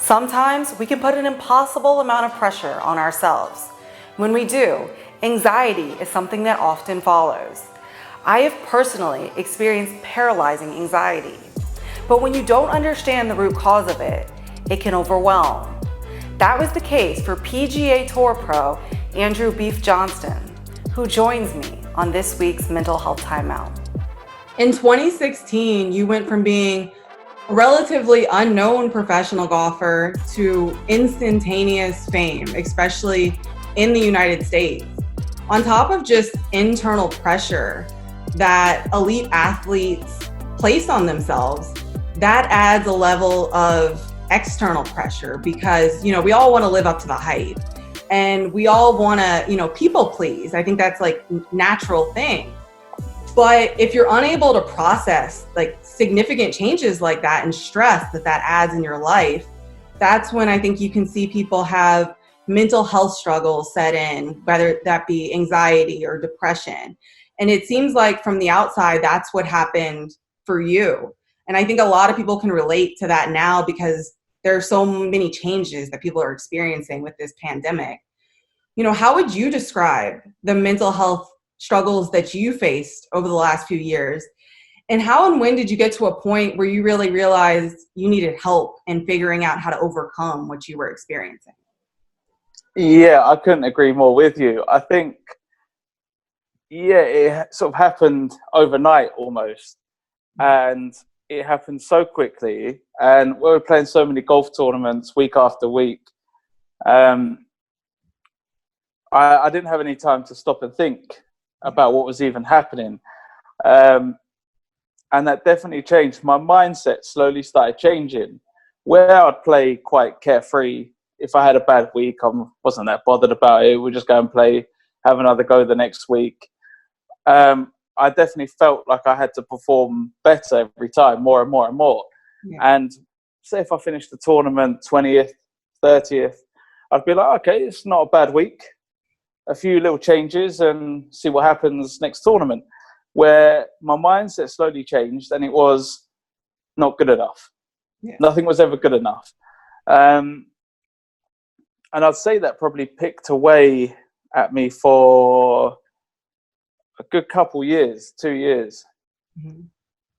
Sometimes we can put an impossible amount of pressure on ourselves. When we do, anxiety is something that often follows. I have personally experienced paralyzing anxiety. But when you don't understand the root cause of it, it can overwhelm. That was the case for PGA Tour pro Andrew Beef Johnston, who joins me on this week's Mental Health Timeout. In 2016, you went from being a relatively unknown professional golfer to instantaneous fame, especially in the United States. On top of just internal pressure that elite athletes place on themselves, that adds a level of external pressure because, we all want to live up to the hype and we all want to, people please. I think that's like natural thing. But if you're unable to process like significant changes like that and stress that adds in your life, that's when I think you can see people have mental health struggles set in, whether that be anxiety or depression. And it seems like from the outside, that's what happened for you. And I think a lot of people can relate to that now because there are so many changes that people are experiencing with this pandemic. How would you describe the mental health struggles that you faced over the last few years? And how and when did you get to a point where you really realized you needed help in figuring out how to overcome what you were experiencing? Yeah, I couldn't agree more with you. I think, it sort of happened overnight almost. And it happened so quickly. And we were playing so many golf tournaments week after week. I didn't have any time to stop and think about what was even happening. And that definitely changed. My mindset slowly started changing. Where I'd play quite carefree. If I had a bad week, I wasn't that bothered about it. We'd just go and play, have another go the next week. I definitely felt like I had to perform better every time, more and more and more. Yeah. And say if I finished the tournament 20th, 30th, I'd be like, okay, it's not a bad week. A few little changes and see what happens next tournament. Where my mindset slowly changed and it was not good enough. Yeah. Nothing was ever good enough. And I'd say that probably picked away at me for a good couple years, 2 years,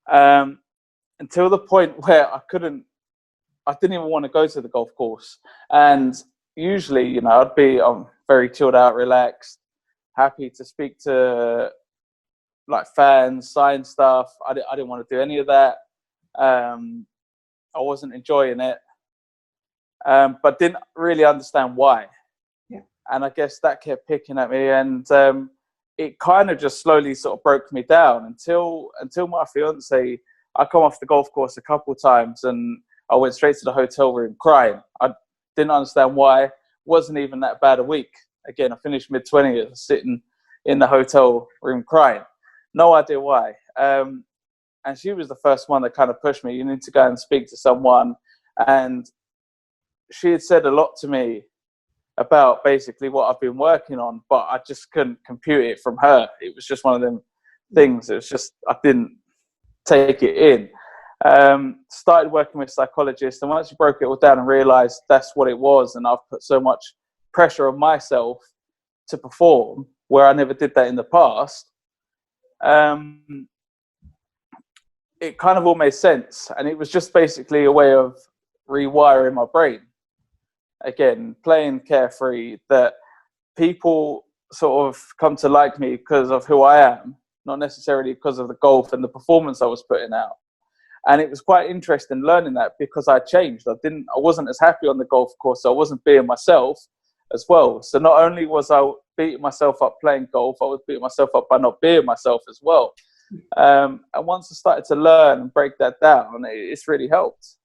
until the point where I didn't even want to go to the golf course. And usually, I'm very chilled out, relaxed, happy to speak to like fans, sign stuff. I didn't want to do any of that. I wasn't enjoying it, but didn't really understand why. Yeah. And I guess that kept picking at me, and it kind of just slowly sort of broke me down until my fiance. I come off the golf course a couple of times, and I went straight to the hotel room crying. I didn't understand why. Wasn't even that bad a week. Again, I finished mid-20s, sitting in the hotel room crying. No idea why. And she was the first one that kind of pushed me. You need to go and speak to someone. And she had said a lot to me about basically what I've been working on, but I just couldn't compute it from her. It was just one of them things. It was just, I didn't take it in. Started working with psychologists, and once you broke it all down and realized that's what it was, and I've put so much pressure on myself to perform where I never did that in the past, it kind of all made sense. And it was just basically a way of rewiring my brain. Again, playing carefree, that people sort of come to like me because of who I am, not necessarily because of the golf and the performance I was putting out. And it was quite interesting learning that because I changed. I wasn't as happy on the golf course, so I wasn't being myself as well. So not only was I beating myself up playing golf, I was beating myself up by not being myself as well. And once I started to learn and break that down, it's really helped.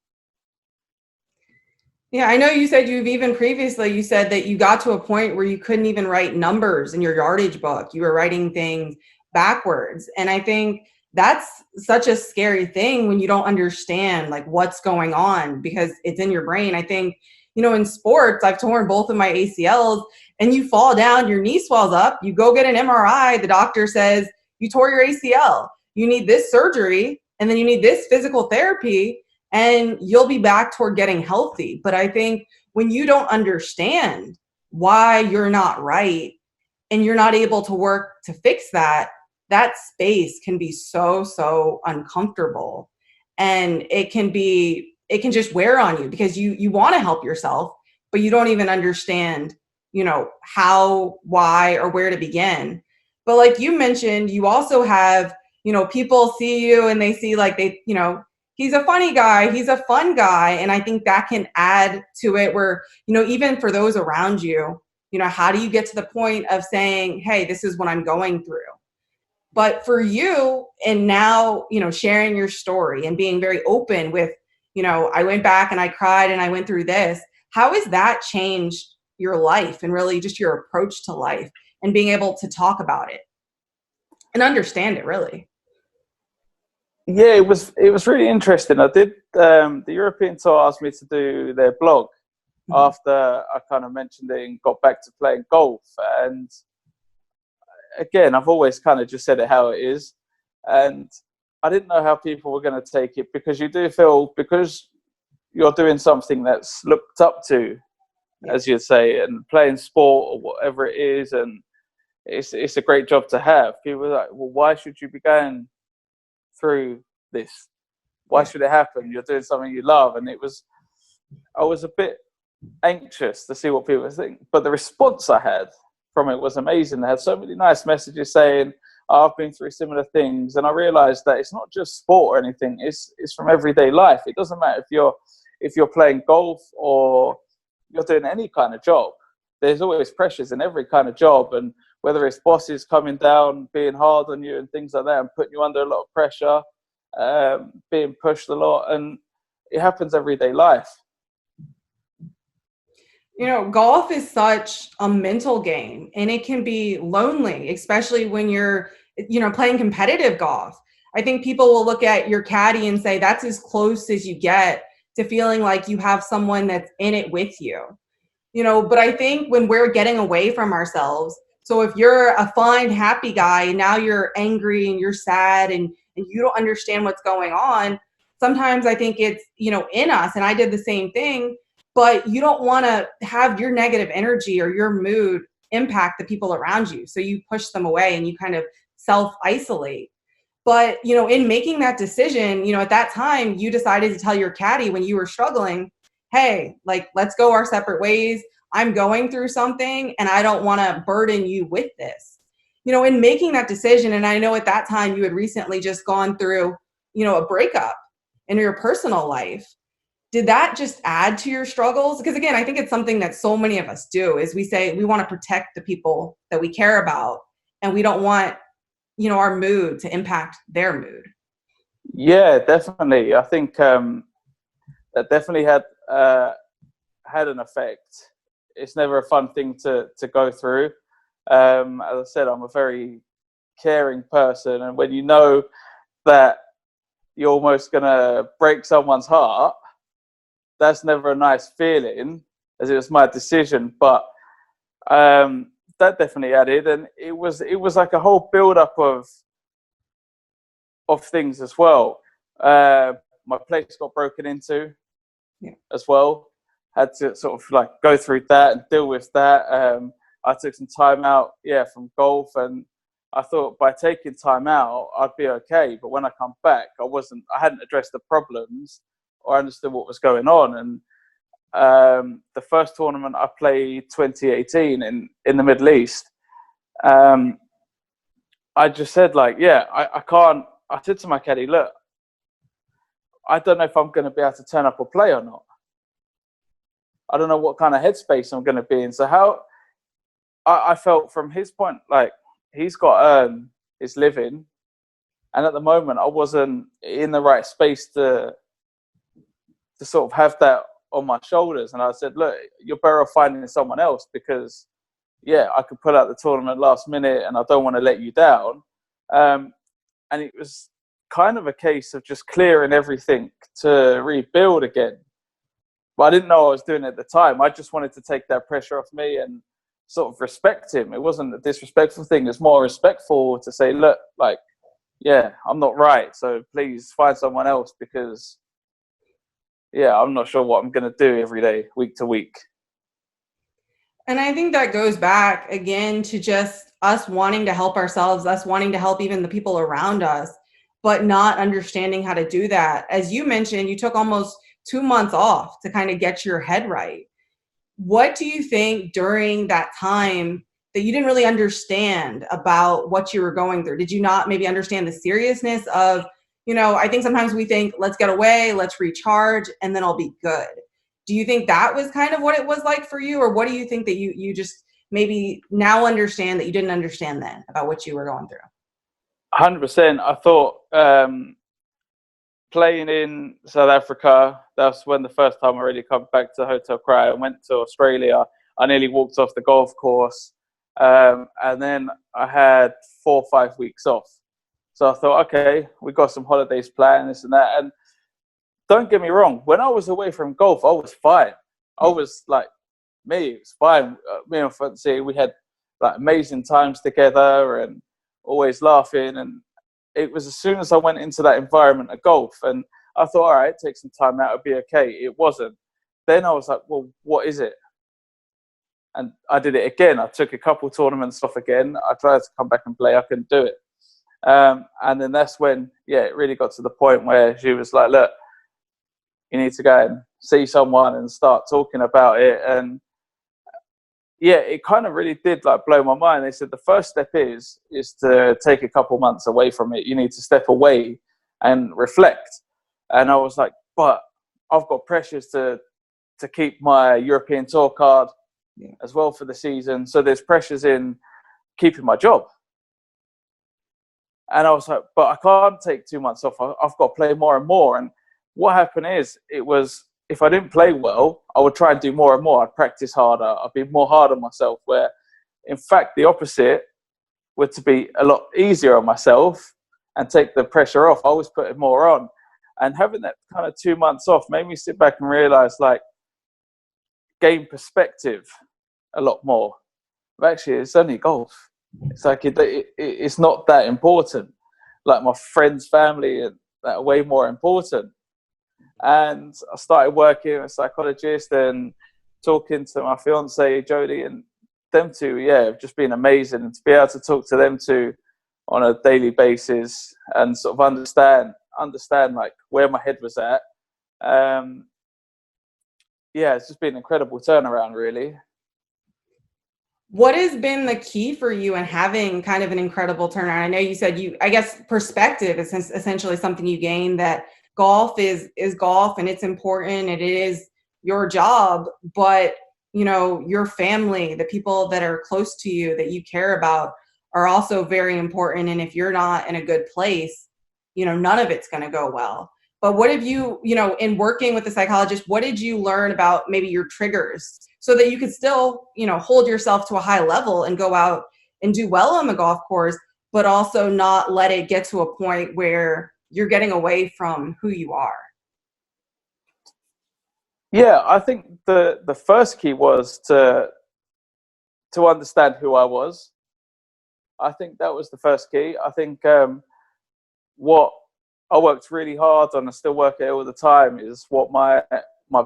Yeah, I know you said you said that you got to a point where you couldn't even write numbers in your yardage book. You were writing things backwards. And I think that's such a scary thing when you don't understand like what's going on because it's in your brain. I think, in sports, I've torn both of my ACLs, and you fall down, your knee swells up, you go get an MRI, the doctor says you tore your ACL. You need this surgery, and then you need this physical therapy. and you'll be back toward getting healthy. But I think when you don't understand why you're not right and you're not able to work to fix that, that space can be so uncomfortable. And it can just wear on you because you want to help yourself, but you don't even understand, how, why, or where to begin. But like you mentioned, you also have, people see you and they see like he's a funny guy, he's a fun guy. And I think that can add to it where, even for those around you, how do you get to the point of saying, hey, this is what I'm going through? But for you, and now, sharing your story and being very open with, I went back and I cried and I went through this. How has that changed your life and really just your approach to life and being able to talk about it and understand it really? Yeah, it was really interesting. I did the European tour asked me to do their blog after I kind of mentioned it and got back to playing golf. And again, I've always kind of just said it how it is. And I didn't know how people were going to take it, because you do feel, because you're doing something that's looked up to, as you'd say, and playing sport or whatever it is, and it's a great job to have. People are like, well, why should you be going through this? Why should it happen? You're doing something you love. And I was a bit anxious to see what people think, but the response I had from it was amazing. They had so many nice messages saying, oh, I've been through similar things. And I realized that it's not just sport or anything, it's from everyday life. It doesn't matter if you're playing golf or you're doing any kind of job. There's always pressures in every kind of job, and whether it's bosses coming down, being hard on you and things like that, and putting you under a lot of pressure, being pushed a lot, and it happens everyday life. Golf is such a mental game, and it can be lonely, especially when you're, playing competitive golf. I think people will look at your caddy and say that's as close as you get to feeling like you have someone that's in it with you. But I think when we're getting away from ourselves, so if you're a fine, happy guy and now you're angry and you're sad and you don't understand what's going on, sometimes I think it's, in us, and I did the same thing, but you don't want to have your negative energy or your mood impact the people around you. So you push them away and you kind of self-isolate. But, in making that decision, at that time, you decided to tell your caddy when you were struggling, hey, like, let's go our separate ways. I'm going through something and I don't want to burden you with this. In making that decision, and I know at that time you had recently just gone through, a breakup in your personal life. Did that just add to your struggles? Because again, I think it's something that so many of us do, is we say we want to protect the people that we care about, and we don't want, our mood to impact their mood. Yeah, definitely. I think that definitely had an effect. It's never a fun thing to go through. As I said, I'm a very caring person, and when you know that you're almost going to break someone's heart, that's never a nice feeling, as it was my decision. But that definitely added, and it was like a whole build-up of things as well. My place got broken into as well. Had to sort of like go through that and deal with that. I took some time out, from golf, and I thought by taking time out, I'd be okay. But when I come back, I hadn't addressed the problems or understood what was going on. And the first tournament I played 2018 in the Middle East, I just said I can't. I said to my caddy, look, I don't know if I'm going to be able to turn up or play or not. I don't know what kind of headspace I'm going to be in. So how I felt from his point, like, he's got to earn his living. And at the moment, I wasn't in the right space to sort of have that on my shoulders. And I said, look, you're better off finding someone else, because, I could pull out the tournament last minute and I don't want to let you down. And it was kind of a case of just clearing everything to rebuild again. But I didn't know I was doing it at the time. I just wanted to take that pressure off me and sort of respect him. It wasn't a disrespectful thing. It's more respectful to say, look, like, I'm not right. So please find someone else, because, yeah, I'm not sure what I'm going to do every day, week to week. And I think that goes back again to just us wanting to help ourselves, us wanting to help even the people around us, but not understanding how to do that. As you mentioned, you took almost 2 months off to kind of get your head right. What do you think during that time that you didn't really understand about what you were going through? Did you not maybe understand the seriousness of, I think sometimes we think, let's get away, let's recharge, and then I'll be good. Do you think that was kind of what it was like for you? Or what do you think that you just maybe now understand that you didn't understand then about what you were going through? 100%. I thought playing in South Africa, that's when the first time I really come back to Hotel Cry. I went to Australia. I nearly walked off the golf course. And then I had 4 or 5 weeks off. So I thought, okay, we got some holidays planned, this and that. And don't get me wrong, when I was away from golf, I was fine. I was like, it was fine. Me and Fancy, we had like amazing times together and always laughing. And it was as soon as I went into that environment of golf and I thought, all right, take some time out, it'll be okay. It wasn't. Then I was like, well, what is it? And I did it again. I took a couple tournaments off again. I tried to come back and play. I couldn't do it. And then that's when, it really got to the point where she was like, look, you need to go and see someone and start talking about it. And it kind of really did like blow my mind. They said the first step is to take a couple months away from it. You need to step away and reflect. And I was like, but I've got pressures to keep my European Tour card as well for the season. So there's pressures in keeping my job. And I was like, but I can't take 2 months off. I've got to play more and more. And what happened is, it was, if I didn't play well, I would try and do more and more. I'd practice harder. I'd be more hard on myself, where in fact the opposite would to be a lot easier on myself and take the pressure off. I was putting more on. And having that kind of 2 months off made me sit back and realize, like, gain perspective a lot more. But actually, it's only golf. It's like it's not that important. Like, my friends, family, that are way more important. And I started working as a psychologist and talking to my fiance Jodie, and them two, have just been amazing. And to be able to talk to them two on a daily basis and sort of understand like where my head was at. It's just been an incredible turnaround, really. What has been the key for you in having kind of an incredible turnaround? I know you said I guess perspective is essentially something you gain, that golf is golf and it's important and it is your job, but your family, the people that are close to you that you care about, are also very important. And if you're not in a good place, none of it's going to go well. But what have you, in working with the psychologist, what did you learn about maybe your triggers so that you could still, hold yourself to a high level and go out and do well on the golf course, but also not let it get to a point where you're getting away from who you are? Yeah, I think the first key was to understand who I was. I think that was the first key. I think what I worked really hard on, and still work it all the time, is what my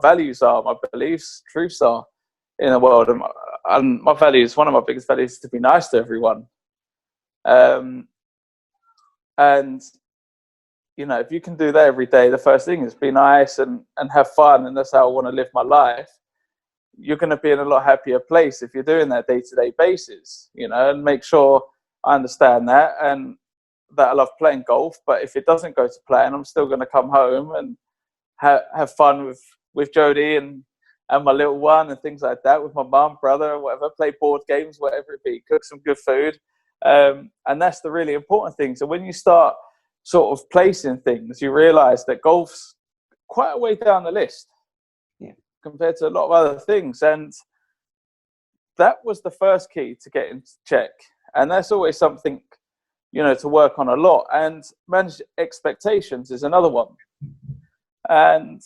values are, my beliefs, truths are in the world. And my values, one of my biggest values, is to be nice to everyone. And if you can do that every day, the first thing is be nice and have fun, and that's how I want to live my life. You're going to be in a lot happier place if you're doing that day-to-day basis, and make sure I understand that, and that I love playing golf. But if it doesn't go to plan, I'm still going to come home and have fun with Jodie and my little one and things like that, with my mum, brother, or whatever, play board games, whatever it be, cook some good food. And that's the really important thing. So when you start sort of placing things, you realize that golf's quite a way down the list compared to a lot of other things. And that was the first key to get into check. And that's always something, to work on a lot. And manage expectations is another one. And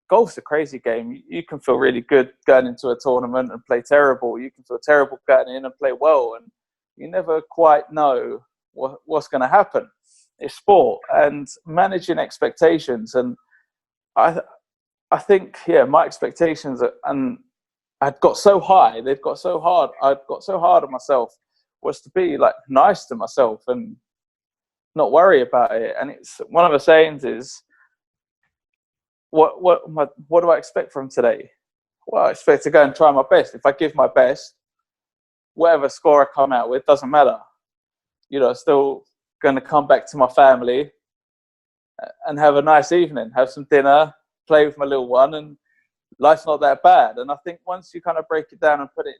golf's a crazy game. You can feel really good going into a tournament and play terrible. You can feel terrible going in and play well. And you never quite know what's going to happen. It's sport, and managing expectations. And I I think, my expectations and I'd got so high, they'd got so hard, I'd got so hard on myself, was to be like nice to myself and not worry about it. And it's one of the sayings is, what do I expect from today? Well, I expect to go and try my best. If I give my best, whatever score I come out with doesn't matter. Still going to come back to my family and have a nice evening, have some dinner, play with my little one, and life's not that bad. And I think once you kind of break it down and put it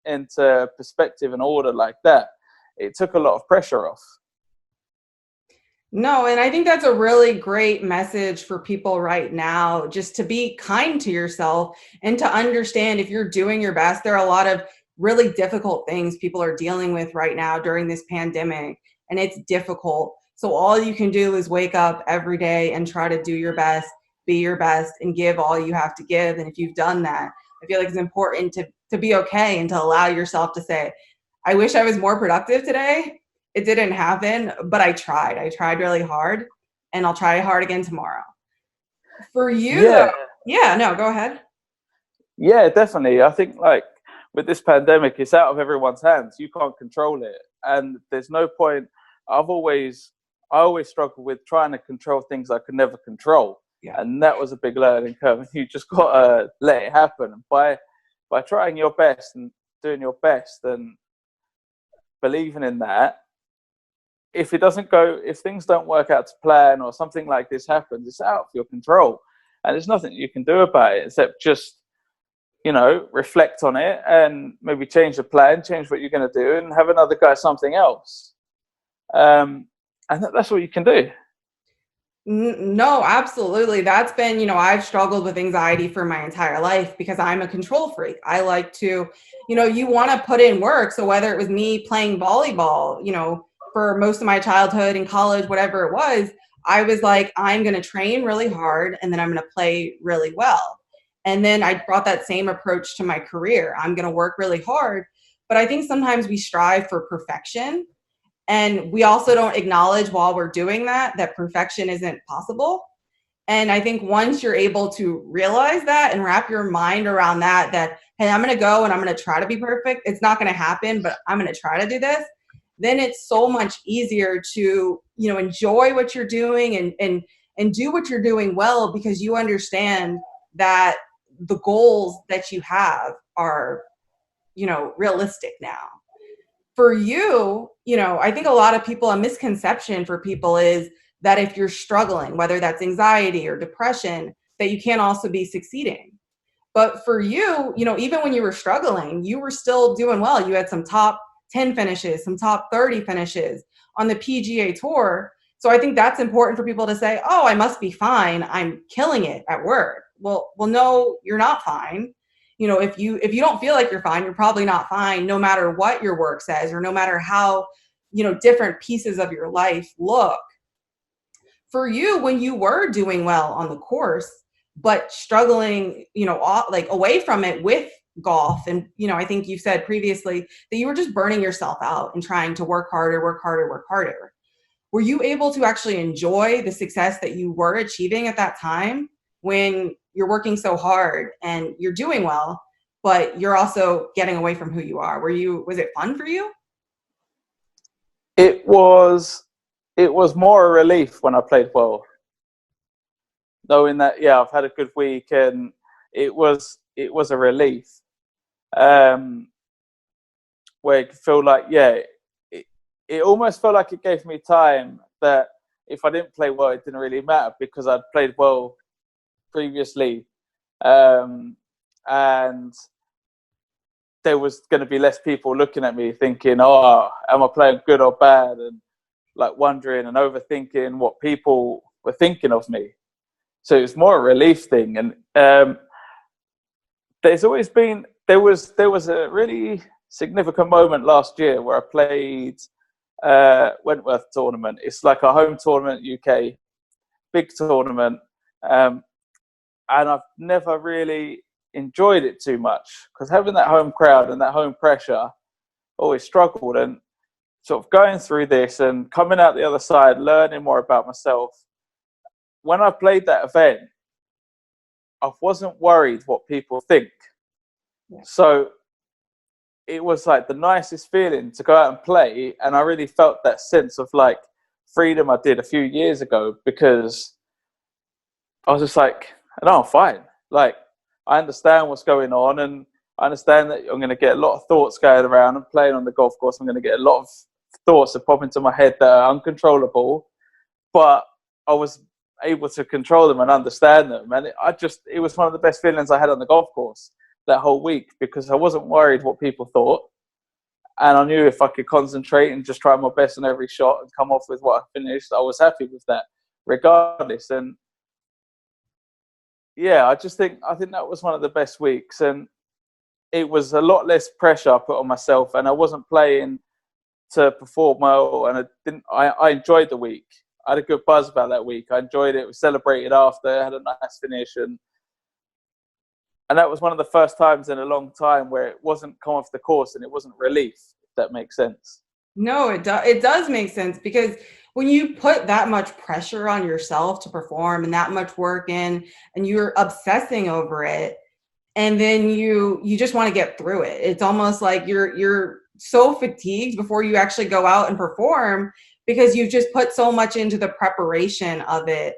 into perspective and order like that, it took a lot of pressure off. No, and I think that's a really great message for people right now, just to be kind to yourself and to understand if you're doing your best. There are a lot of really difficult things people are dealing with right now during this pandemic, and it's difficult. So all you can do is wake up every day and try to do your best, be your best, and give all you have to give. And if you've done that, I feel like it's important to be okay and to allow yourself to say, I wish I was more productive today. It didn't happen, but I tried. I tried really hard, and I'll try hard again tomorrow. For you, though, no, go ahead. Yeah, definitely. I think like with this pandemic, it's out of everyone's hands. You can't control it, and there's no point. I always struggled with trying to control things I could never control, and that was a big learning curve. You just gotta let it happen. And by trying your best and doing your best and believing in that, if things don't work out to plan or something like this happens, it's out of your control, and there's nothing you can do about it except just reflect on it and maybe change the plan, change what you're going to do, and have another go at something else. And that's what you can do. No, absolutely. That's been, I've struggled with anxiety for my entire life because I'm a control freak. I like to, you want to put in work. So whether it was me playing volleyball, for most of my childhood and college, whatever it was, I was like, I'm going to train really hard and then I'm going to play really well. And then I brought that same approach to my career. I'm going to work really hard. But I think sometimes we strive for perfection. And we also don't acknowledge while we're doing that perfection isn't possible. And I think once you're able to realize that and wrap your mind around that, hey, I'm going to go and I'm going to try to be perfect. It's not going to happen, but I'm going to try to do this. Then it's so much easier to, enjoy what you're doing and do what you're doing well, because you understand that the goals that you have are, realistic now. For you, I think a lot of people, a misconception for people is that if you're struggling, whether that's anxiety or depression, that you can't also be succeeding. But for you, even when you were struggling, you were still doing well. You had some top 10 finishes, some top 30 finishes on the PGA Tour. So I think that's important for people to say, oh, I must be fine. I'm killing it at work. Well, no, you're not fine. If you don't feel like you're fine, you're probably not fine, no matter what your work says or no matter how, different pieces of your life look. For you, when you were doing well on the course, but struggling, like away from it with golf. And, I think you said previously that you were just burning yourself out and trying to work harder. Were you able to actually enjoy the success that you were achieving at that time when you're working so hard and you're doing well, but you're also getting away from who you are? Was it fun for you? It was more a relief when I played well, knowing that, I've had a good week, and it was a relief. Where it could feel like, it almost felt like it gave me time that if I didn't play well, it didn't really matter because I'd played well previously. And there was going to be less people looking at me thinking, oh, am I playing good or bad? And like wondering and overthinking what people were thinking of me. So it was more a relief thing. And there was a really significant moment last year where I played Wentworth tournament. It's like a home tournament, UK, big tournament. And I've never really enjoyed it too much because having that home crowd and that home pressure, always struggled. And sort of going through this and coming out the other side, learning more about myself. When I played that event, I wasn't worried what people think. Yeah. So it was like the nicest feeling to go out and play, and I really felt that sense of like freedom I did a few years ago, because I was just like, no, I'm fine. Like, I understand what's going on, and I understand that I'm going to get a lot of thoughts going around and playing on the golf course. I'm going to get a lot of thoughts that pop into my head that are uncontrollable, but I was able to control them and understand them. And it was one of the best feelings I had on the golf course that whole week, because I wasn't worried what people thought. And I knew if I could concentrate and just try my best on every shot and come off with what I finished, I was happy with that regardless. And yeah, I think that was one of the best weeks. And it was a lot less pressure I put on myself, and I wasn't playing to perform well. And I enjoyed the week. I had a good buzz about that week. I enjoyed it. We celebrated after, had a nice finish. And that was one of the first times in a long time where it wasn't come off the course and it wasn't relief, if that makes sense. No, it does make sense, because when you put that much pressure on yourself to perform and that much work in, and you're obsessing over it, and then you just want to get through it. It's almost like you're so fatigued before you actually go out and perform, because you've just put so much into the preparation of it,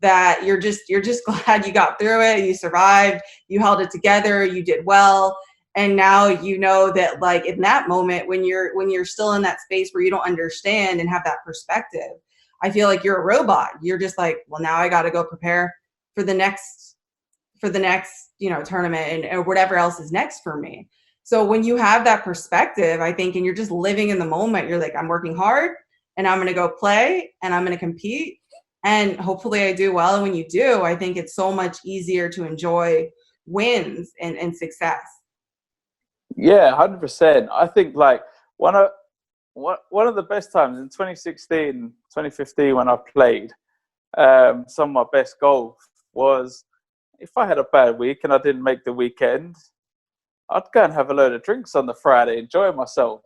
that you're just glad you got through it, you survived, you held it together, you did well. And now you know that, like, in that moment when you're still in that space where you don't understand and have that perspective, I feel like you're a robot. You're just like, well, now I got to go prepare for the next tournament and whatever else is next for me. So when you have that perspective, I think, and you're just living in the moment, you're like, I'm working hard and I'm going to go play and I'm going to compete, and hopefully I do well. And when you do, I think it's so much easier to enjoy wins and success. Yeah, 100%. I think like one of the best times in 2016, 2015 when I played, some of my best golf was, if I had a bad week and I didn't make the weekend, I'd go and have a load of drinks on the Friday, enjoy myself,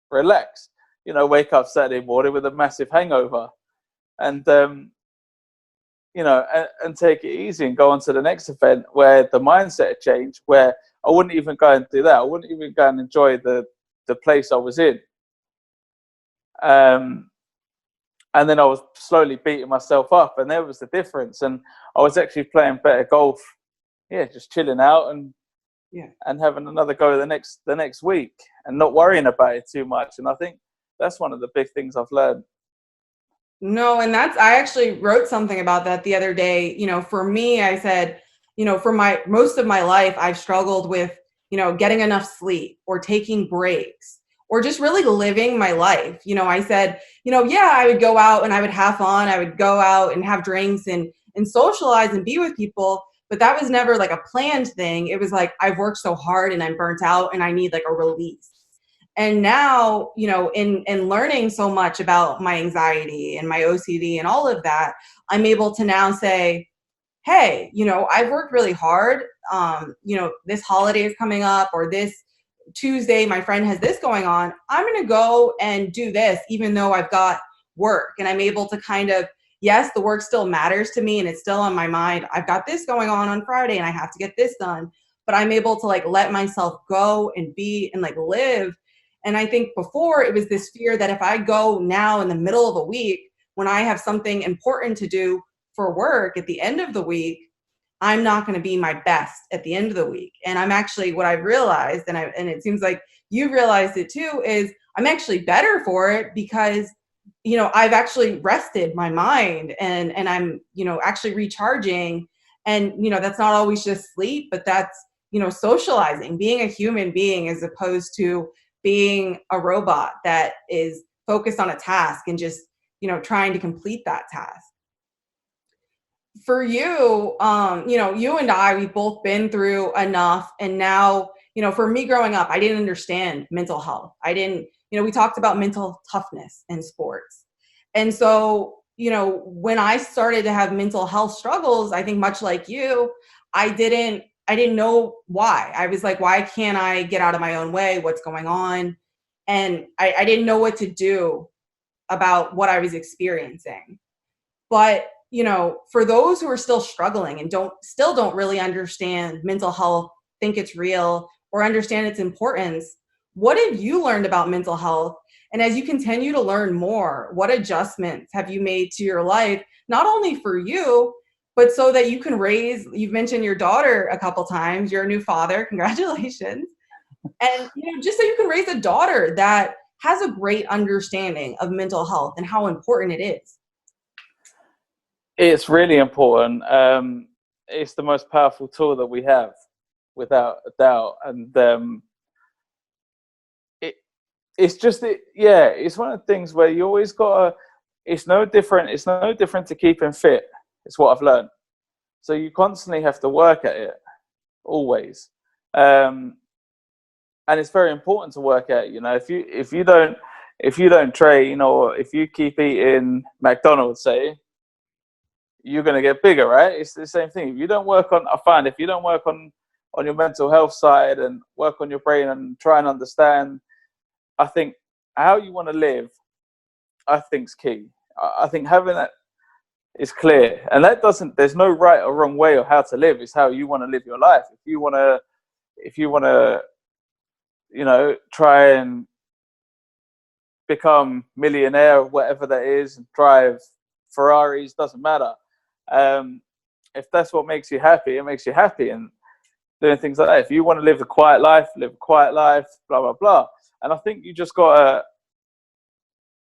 relax, wake up Saturday morning with a massive hangover, and and take it easy and go on to the next event where the mindset had changed, where I wouldn't even go and do that. I wouldn't even go and enjoy the place I was in. And then I was slowly beating myself up, and there was the difference. And I was actually playing better golf, just chilling out and having another go the next week and not worrying about it too much. And I think that's one of the big things I've learned. No, and I actually wrote something about that the other day. For me, I said, for most of my life, I've struggled with, getting enough sleep or taking breaks or just really living my life. I said, I would go out and I would have fun. I would go out and have drinks and socialize and be with people. But that was never like a planned thing. It was like, I've worked so hard and I'm burnt out and I need like a release. And now, in learning so much about my anxiety and my OCD and all of that, I'm able to now say, hey, I've worked really hard. This holiday is coming up, or this Tuesday, my friend has this going on. I'm going to go and do this, even though I've got work. And I'm able to kind of, yes, the work still matters to me and it's still on my mind. I've got this going on Friday and I have to get this done. But I'm able to like let myself go and be and like live. And I think before it was this fear that if I go now in the middle of a week, when I have something important to do for work at the end of the week, I'm not going to be my best at the end of the week. And I'm actually, what I've realized, and it seems like you've realized it too, is I'm actually better for it because, I've actually rested my mind and I'm, actually recharging. And, that's not always just sleep, but that's, socializing, being a human being as opposed to being a robot that is focused on a task and just, trying to complete that task. For you, you and I, we've both been through enough. And now, for me growing up, I didn't understand mental health. We talked about mental toughness in sports. And so, when I started to have mental health struggles, I think much like you, I didn't know why. I was like, why can't I get out of my own way? What's going on? And I didn't know what to do about what I was experiencing. But for those who are still struggling and don't really understand mental health, think it's real, or understand its importance, what have you learned about mental health? And as you continue to learn more, what adjustments have you made to your life, not only for you, but so that you can you've mentioned your daughter a couple times, you're a new father, congratulations. And, just so you can raise a daughter that has a great understanding of mental health and how important it is. It's really important. It's the most powerful tool that we have, without a doubt. And it's one of the things where you always gotta. It's no different. It's no different to keeping fit. It's what I've learned. So you constantly have to work at it, always. And it's very important to work at. If you don't train, or if you keep eating McDonald's, say, you're going to get bigger, right? It's the same thing. If you don't work on your mental health side and work on your brain and try and understand, I think how you want to live, I think is key. I think having that is clear, and there's no right or wrong way of how to live. It's how you want to live your life. If you want to, try and become millionaire, whatever that is, and drive Ferraris, doesn't matter. If that's what makes you happy, it makes you happy, and doing things like that. If you want to live a quiet life, blah, blah, blah. And I think you just gotta,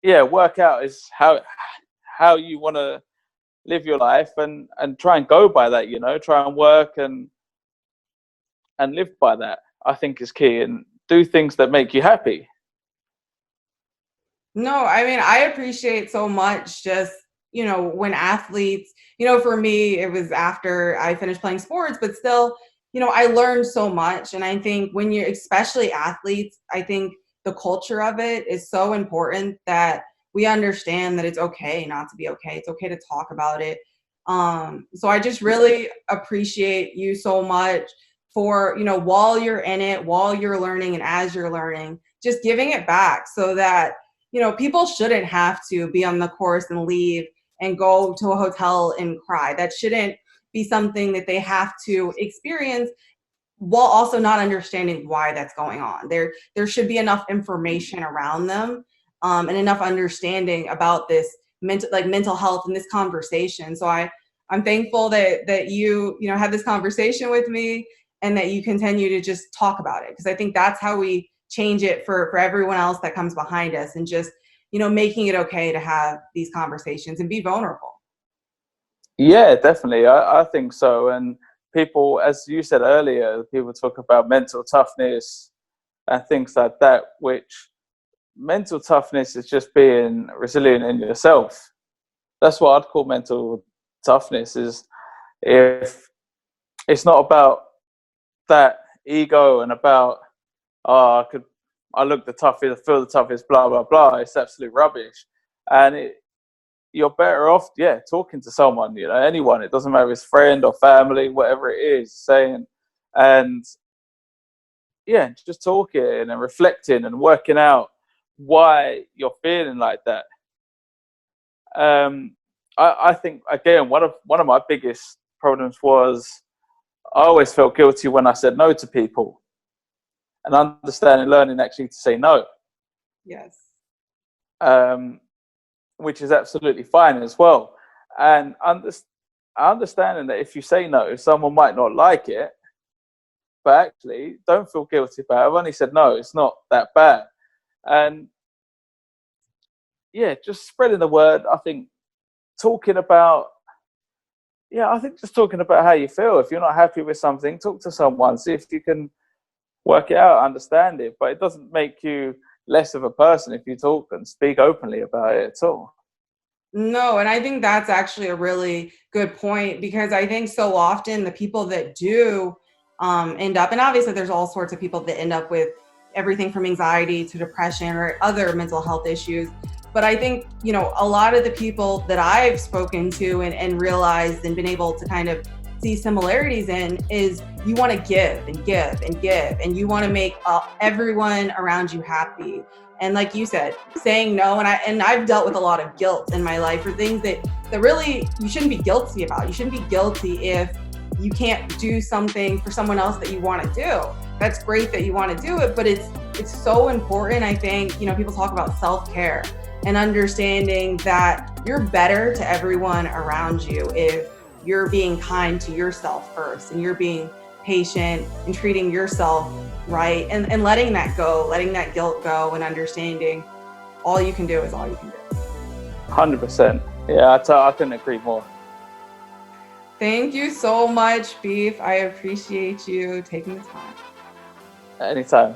work out is how you want to live your life, and try and go by that. Try and work and live by that. I think is key, and do things that make you happy. No, I mean, I appreciate so much just, when athletes, for me, it was after I finished playing sports, but still, I learned so much. And I think when you're, especially athletes, I think the culture of it is so important that we understand that it's okay not to be okay. It's okay to talk about it. So I just really appreciate you so much for, while you're in it, while you're learning and as you're learning, just giving it back so that, people shouldn't have to be on the course and leave and go to a hotel and cry. That shouldn't be something that they have to experience while also not understanding why that's going on. There should be enough information around them and enough understanding about this mental health in this conversation. So I'm thankful that you had this conversation with me and that you continue to just talk about it, because I think that's how we change it for everyone else that comes behind us, and just, making it okay to have these conversations and be vulnerable. Yeah, definitely. I think so. And people, as you said earlier, people talk about mental toughness and things like that, which mental toughness is just being resilient in yourself. That's what I'd call mental toughness, is if it's not about that ego and about, I look the toughest, I feel the toughest, blah, blah, blah. It's absolute rubbish. And you're better off, talking to someone, anyone. It doesn't matter if it's friend or family, whatever it is, saying, and just talking and reflecting and working out why you're feeling like that. I think, again, one of my biggest problems was I always felt guilty when I said no to people, and understanding, learning actually to say no. Yes. Which is absolutely fine as well. And understanding that if you say no, someone might not like it, but actually don't feel guilty about it. I've only said no, it's not that bad. And just spreading the word. I think talking about how you feel. If you're not happy with something, talk to someone, see if you can work it out, understand it. But it doesn't make you less of a person if you talk and speak openly about it at all. No, and I think that's actually a really good point, because I think so often the people that do end up, and obviously there's all sorts of people that end up with everything from anxiety to depression or other mental health issues. But I think, a lot of the people that I've spoken to and realized and been able to kind of see similarities in is you want to give and give and give, and you want to make everyone around you happy. And like you said, saying no, and I've dealt with a lot of guilt in my life for things that really you shouldn't be guilty about. You shouldn't be guilty if you can't do something for someone else that you want to do. That's great that you want to do it, but it's so important. I think, people talk about self-care and understanding that you're better to everyone around you if you're being kind to yourself first, and you're being patient and treating yourself right, and letting that go, letting that guilt go, and understanding all you can do is all you can do. 100%. Yeah, I couldn't agree more. Thank you so much, Beef. I appreciate you taking the time. Anytime.